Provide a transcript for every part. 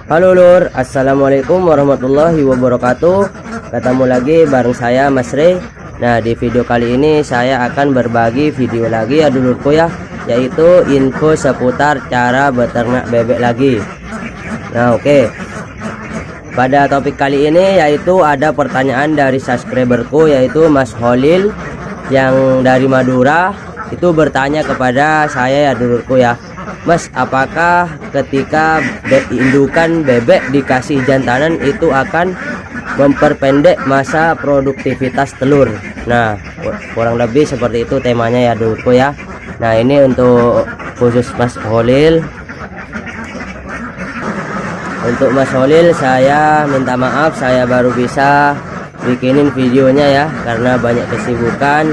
Halo lur, assalamualaikum warahmatullahi wabarakatuh. Ketemu lagi bareng saya Mas Rey. Nah, di video kali ini saya akan berbagi video lagi ya dulurku ya, yaitu info seputar cara beternak bebek lagi. Nah oke, pada topik kali ini yaitu ada pertanyaan dari subscriberku, yaitu Mas Holil yang dari Madura. Itu bertanya kepada saya ya dulurku ya, Mas, apakah ketika indukan bebek dikasih jantanan itu akan memperpendek masa produktivitas telur? Nah, kurang lebih seperti itu temanya ya dulurku ya. Nah, ini untuk khusus Mas Holil. Untuk Mas Holil saya minta maaf, saya baru bisa bikinin videonya ya, karena banyak kesibukan.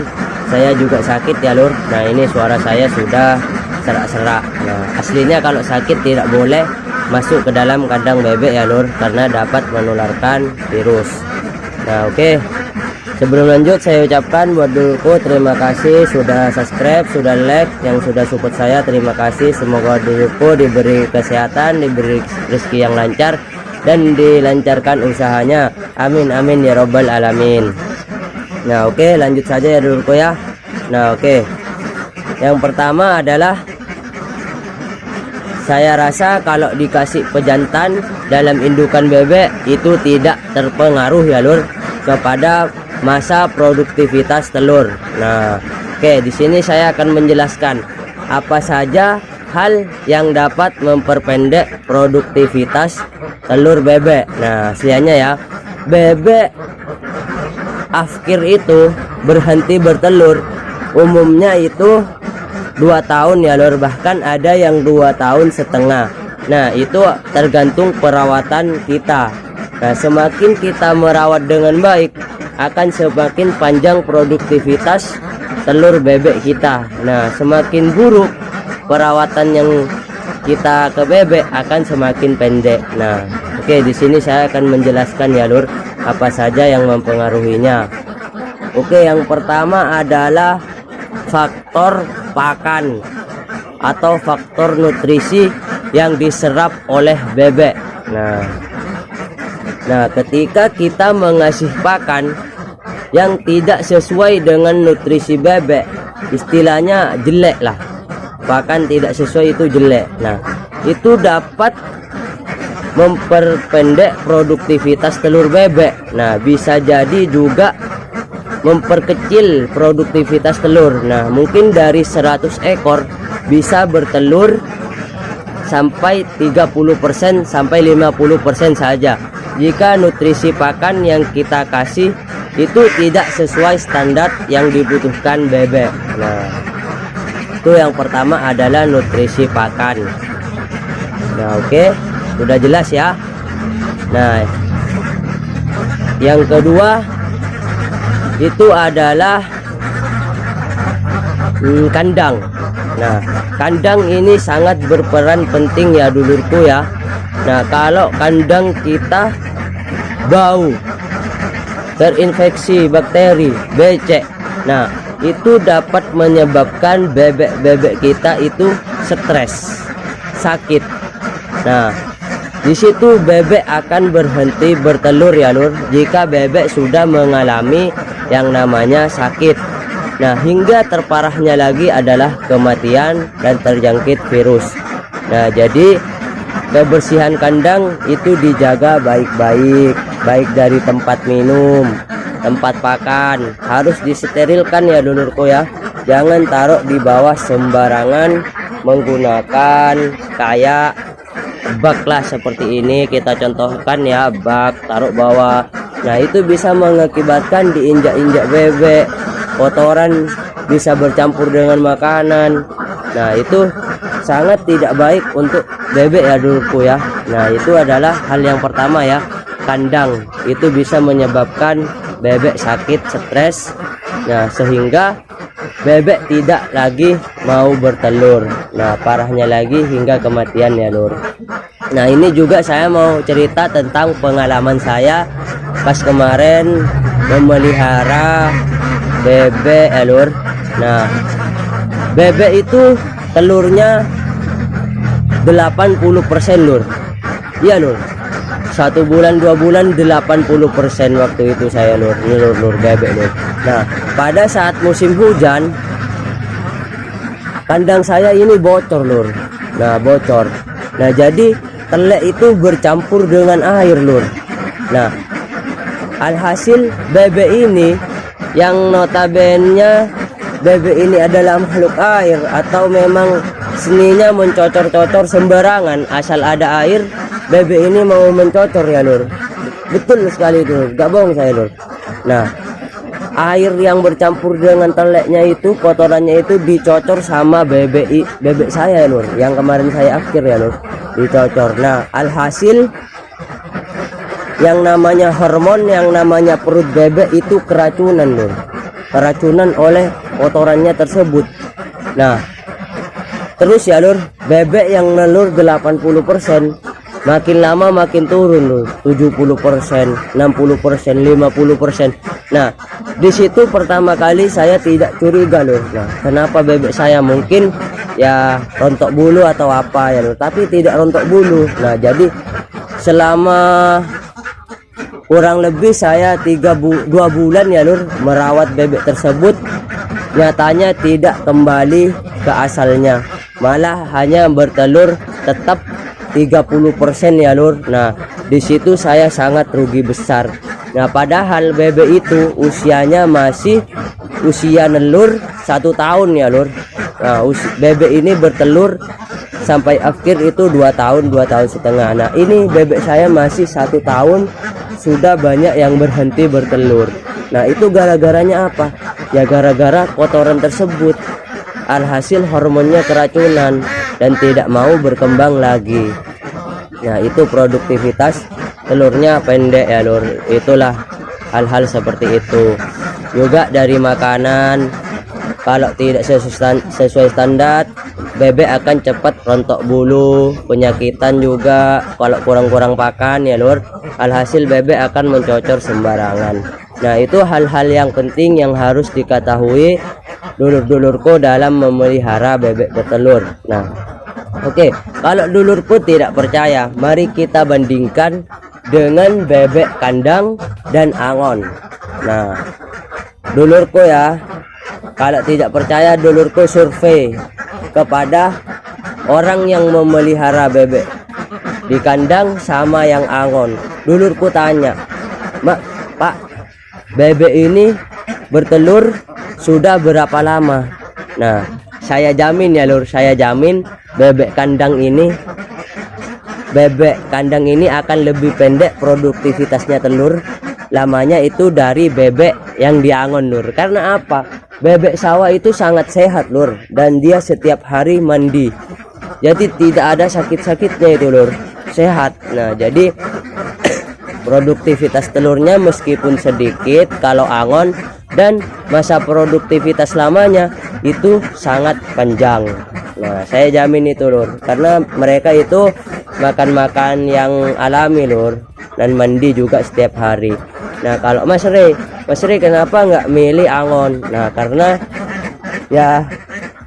Saya juga sakit ya lur. Nah, ini suara saya sudah serak-serak. Nah, aslinya kalau sakit tidak boleh masuk ke dalam kandang bebek ya lur, karena dapat menularkan virus. Nah oke, sebelum lanjut saya ucapkan buat dulurku terima kasih sudah subscribe, sudah like, yang sudah support saya, terima kasih. Semoga dulurku diberi kesehatan, diberi rezeki yang lancar, dan dilancarkan usahanya, amin amin ya robbal alamin. Nah oke, lanjut saja ya dulurku ya. Nah oke, yang pertama adalah saya rasa kalau dikasih pejantan dalam indukan bebek itu tidak terpengaruh ya lur kepada masa produktivitas telur. Nah, oke, di sini saya akan menjelaskan apa saja hal yang dapat memperpendek produktivitas telur bebek. Nah, istilahnya ya, bebek afkir itu berhenti bertelur umumnya itu 2 tahun ya lur, bahkan ada yang 2 tahun setengah. Nah, itu tergantung perawatan kita. Nah, semakin kita merawat dengan baik akan semakin panjang produktivitas telur bebek kita. Nah, semakin buruk perawatan yang kita ke bebek akan semakin pendek. Nah, oke, di sini saya akan menjelaskan ya lur apa saja yang mempengaruhinya. Oke, yang pertama adalah faktor pakan atau faktor nutrisi yang diserap oleh bebek. Nah, ketika kita mengasih pakan yang tidak sesuai dengan nutrisi bebek, istilahnya jelek lah, pakan tidak sesuai itu jelek. Nah, itu dapat memperpendek produktivitas telur bebek. Nah, bisa jadi juga memperkecil produktivitas telur. Nah, mungkin dari 100 ekor bisa bertelur sampai 30% sampai 50% saja jika nutrisi pakan yang kita kasih itu tidak sesuai standar yang dibutuhkan bebek. Nah, itu yang pertama adalah nutrisi pakan. Nah oke, sudah jelas ya. Nah, yang kedua itu adalah kandang. Nah, kandang ini sangat berperan penting ya dulurku ya. Nah, kalau kandang kita bau, terinfeksi bakteri, becek, nah itu dapat menyebabkan bebek-bebek kita itu stres, sakit. Nah, di situ bebek akan berhenti bertelur ya lur jika bebek sudah mengalami yang namanya sakit. Nah, hingga terparahnya lagi adalah kematian dan terjangkit virus. Nah, jadi kebersihan kandang itu dijaga baik-baik, baik dari tempat minum, tempat pakan, harus disterilkan ya dulurku ya. Jangan taruh di bawah sembarangan menggunakan kayak bak lah seperti ini, kita contohkan ya, bak taruh bawah. Nah, itu bisa mengakibatkan diinjak-injak bebek, kotoran bisa bercampur dengan makanan. Nah, itu sangat tidak baik untuk bebek ya dulurku ya. Nah, itu adalah hal yang pertama ya, kandang itu bisa menyebabkan bebek sakit, stres. Nah, sehingga bebek tidak lagi mau bertelur. Nah, parahnya lagi hingga kematian ya lur. Nah, ini juga saya mau cerita tentang pengalaman saya pas kemarin memelihara bebek ya lur. Nah, bebek itu telurnya 80% lur. Iya lur, 1 bulan 2 bulan 80% waktu itu saya lur bebek lur. Nah pada saat musim hujan kandang saya ini bocor lur. Nah bocor, nah jadi telek itu bercampur dengan air lur. Nah alhasil bebek ini yang notabene bebek ini adalah makhluk air atau memang seninya mencocor-cocor sembarangan, asal ada air bebek ini mau mencocor ya lur. Betul sekali itu, gak bohong saya lur. Nah air yang bercampur dengan teleknya itu, kotorannya itu dicocor sama bebek saya lur, yang kemarin saya akhir ya lur, dicocor. Nah alhasil yang namanya hormon, yang namanya perut bebek itu keracunan lur, keracunan oleh kotorannya tersebut. Nah terus ya lur, bebek yang nelur 80% makin lama makin turun lur, 70%, 60%, 50%. Nah di situ pertama kali saya tidak curiga lur. Nah kenapa bebek saya, mungkin ya rontok bulu atau apa ya lur, tapi tidak rontok bulu. Nah jadi selama kurang lebih saya 2 bulan ya lur merawat bebek tersebut, nyatanya tidak kembali ke asalnya, malah hanya bertelur tetap 30% ya lur. Nah di situ saya sangat rugi besar. Nah padahal bebek itu usianya masih usia nelur 1 tahun ya lur. Nah bebek ini bertelur sampai akhir itu 2 tahun 2,5 tahun. Nah ini bebek saya masih 1 tahun sudah banyak yang berhenti bertelur. Nah itu gara-garanya apa ya? Gara-gara kotoran tersebut, alhasil hormonnya keracunan dan tidak mau berkembang lagi. Nah itu produktivitas telurnya pendek ya lur. Itulah hal-hal seperti itu. Juga dari makanan, kalau tidak sesuai standar, bebek akan cepat rontok bulu, penyakitan juga kalau kurang-kurang pakan ya lur. Alhasil bebek akan mencocor sembarangan. Nah itu hal-hal yang penting yang harus diketahui dulur-dulurku dalam memelihara bebek petelur. Nah oke, kalau dulurku tidak percaya, mari kita bandingkan dengan bebek kandang dan angon. Nah dulurku ya, kalau tidak percaya dulurku survei kepada orang yang memelihara bebek di kandang sama yang angon. Dulurku tanya, Pak, bebek ini bertelur sudah berapa lama? Nah saya jamin ya lur, saya jamin bebek kandang ini akan lebih pendek produktivitasnya telur lamanya itu dari bebek yang diangon lur. Karena apa? Bebek sawah itu sangat sehat lur, dan dia setiap hari mandi, jadi tidak ada sakit-sakitnya itu lur, sehat. Nah jadi produktivitas telurnya meskipun sedikit kalau angon, dan masa produktivitas lamanya itu sangat panjang. Nah saya jamin itu lur, karena mereka itu makan yang alami lur, dan mandi juga setiap hari. Nah kalau Mas Rey kenapa nggak milih angon? Nah karena ya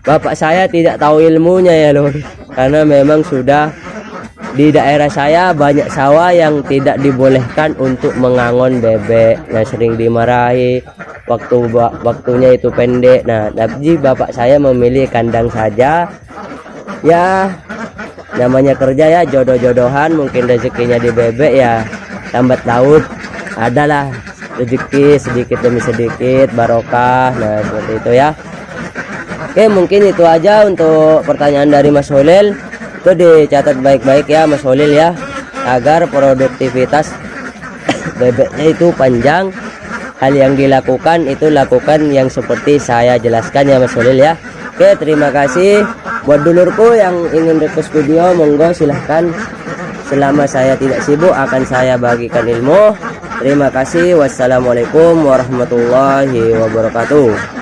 bapak saya tidak tahu ilmunya ya lur, karena memang sudah di daerah saya banyak sawah yang tidak dibolehkan untuk mengangon bebek. Nah sering dimarahi, waktunya itu pendek. Nah tapi bapak saya memilih kandang saja. Ya namanya kerja ya, jodoh-jodohan, mungkin rezekinya di bebek ya lambat laut adalah rezeki sedikit demi sedikit, barokah. Nah seperti itu ya. Oke, mungkin itu aja untuk pertanyaan dari Mas Holil. Itu dicatat baik-baik ya Mas Holil ya, agar produktivitas bebeknya itu panjang. Hal yang dilakukan itu lakukan yang seperti saya jelaskan ya Mas Holil ya. Oke, terima kasih. Buat dulurku yang ingin request video, monggo silahkan. Selama saya tidak sibuk akan saya bagikan ilmu. Terima kasih. Wassalamualaikum warahmatullahi wabarakatuh.